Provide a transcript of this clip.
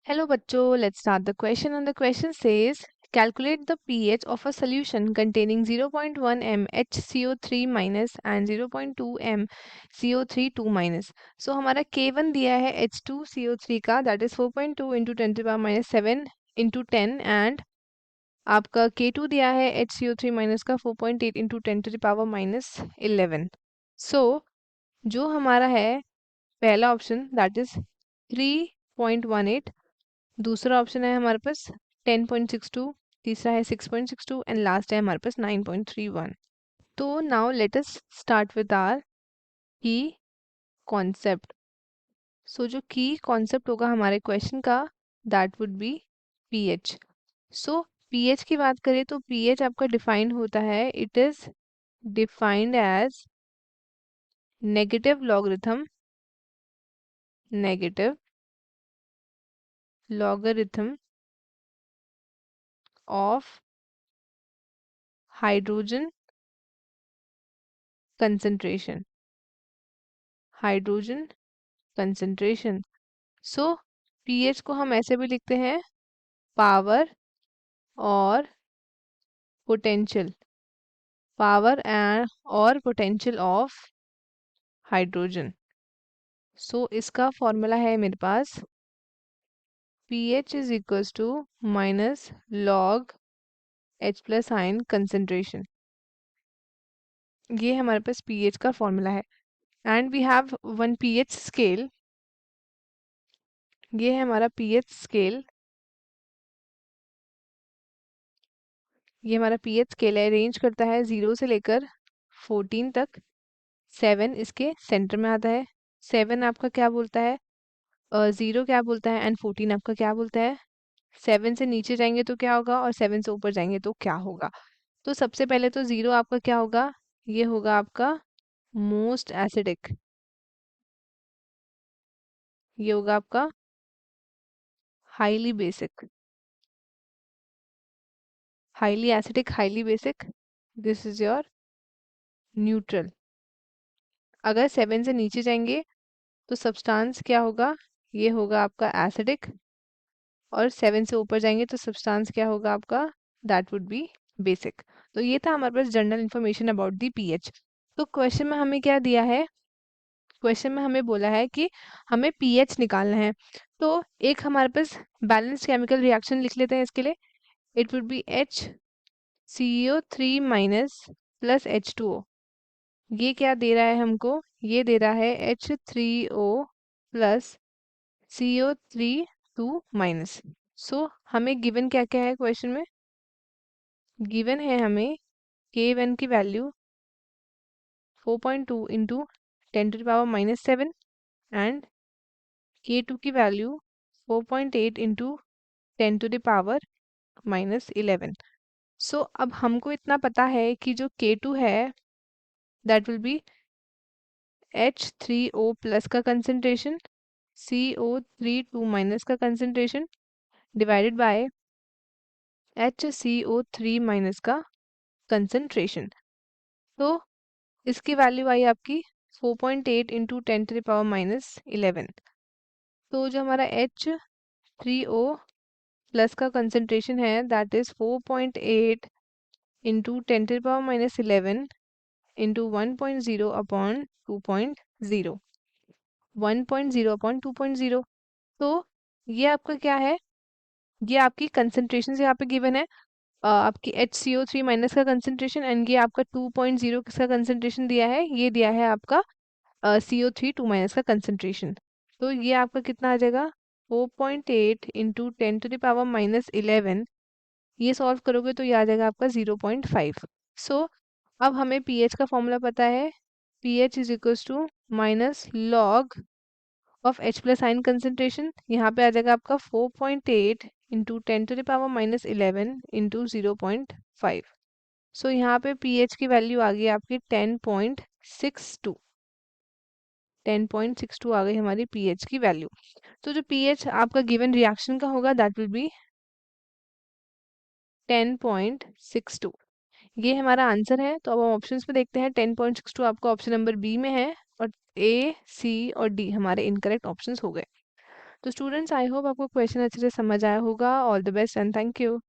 Hello bachcho, let's start the question and the question says calculate the pH of a solution containing 0.1 m HCO3 minus and 0.2 m CO3 2 minus. So हमारा K1 दिया है H2CO3 का that is 4.2 into 10 to the power minus 7 into 10 and आपका K2 दिया है HCO3 minus का 4.8 into 10 to the power minus 11. So जो हमारा है पहला ऑप्शन that is 3.18, दूसरा ऑप्शन है हमारे पास 10.62, तीसरा है 6.62 एंड लास्ट है हमारे पास 9.31. तो now let us start with our key concept. So जो की कॉन्सेप्ट होगा हमारे क्वेश्चन का that would be pH. So pH की बात करें तो पीएच आपका डिफाइंड होता है, it is defined as negative logarithm of hydrogen concentration. So pH को हम ऐसे भी लिखते हैं पावर और पोटेंशियल ऑफ हाइड्रोजन. सो इसका फॉर्मूला है मेरे पास pH is equals to minus log H plus ion concentration. ये हमारे पास pH का फॉर्मूला है and we have one pH scale. ये है हमारा pH स्केल. ये हमारा pH स्केल है, रेंज करता है 0 से लेकर 14 तक. 7 इसके सेंटर में आता है. 7 आपका क्या बोलता है, 0 क्या बोलता है एंड 14 आपका क्या बोलता है. 7 से नीचे जाएंगे तो क्या होगा और 7 से ऊपर जाएंगे तो क्या होगा. तो सबसे पहले तो 0 आपका क्या होगा, ये होगा आपका मोस्ट एसिडिक. ये होगा आपका highly basic, highly acidic, highly basic. This is your neutral. अगर 7 से नीचे जाएंगे तो सब्सटेंस क्या होगा, ये होगा आपका एसिडिक. और 7 से ऊपर जाएंगे तो सब्सटेंस क्या होगा आपका, दैट वुड बी बेसिक. तो ये था हमारे पास general information about the pH. तो क्वेश्चन में हमें क्या दिया है, क्वेश्चन में हमें बोला है कि हमें पीएच निकालना है. तो एक हमारे पास बैलेंस केमिकल रिएक्शन लिख लेते हैं इसके लिए. It would be HCO3 minus plus H2O. ये क्या दे रहा है हमको, ये दे रहा है H3O प्लस CO3 2 माइनस. सो हमें गिवन क्या क्या है क्वेश्चन में, गिवन है हमें K1 की value 4.2 into 10 to the power minus 7 and K2 की value 4.8 into 10 to the power minus 11. So अब हमको इतना पता है कि जो K2 है that will be H3O plus का कंसंट्रेशन, CO3 2 माइनस का concentration divided by HCO3 minus का कंसंट्रेशन. तो इसकी वैल्यू आई आपकी 4.8 into 10 to the power minus 11. तो जो हमारा H3O प्लस का कंसंट्रेशन है that is 4.8 into 10 to the power minus 11 into 1.0 upon 2.0, 1.0 upon 2.0. तो ये आपका क्या है, ये आपकी कंसंट्रेशन यहाँ पे गिवन है. आपकी HCO3 माइनस का कंसंट्रेशन एंड ये आपका 2.0 किसका कंसंट्रेशन दिया है, ये दिया है आपका CO3 2 माइनस का कंसंट्रेशन. तो ये आपका कितना आ जाएगा 4.8 into 10 to the power minus 11. ये सॉल्व करोगे तो ये आ जाएगा आपका 0.5. सो अब हमें पीएच का फॉर्मूला पता है, pH is equals to minus log of H plus ion concentration. यहाँ पे आ जाएगा आपका 4.8 into 10 to the power minus 11 into 0.5. So यहाँ पे pH की वैल्यू आ गई आपकी 10.62. 10.62 आ गई हमारी pH की वैल्यू. तो जो pH आपका गिवन रिएक्शन का होगा दैट विल बी 10.62. ये हमारा आंसर है. तो अब हम ऑप्शंस पे देखते हैं. 10.62 आपका ऑप्शन नंबर बी में है और A, C और D हमारे इनकरेक्ट ऑप्शंस हो गए. तो स्टूडेंट्स आई होप आपको क्वेश्चन अच्छे से समझ आया होगा। All the best and thank you.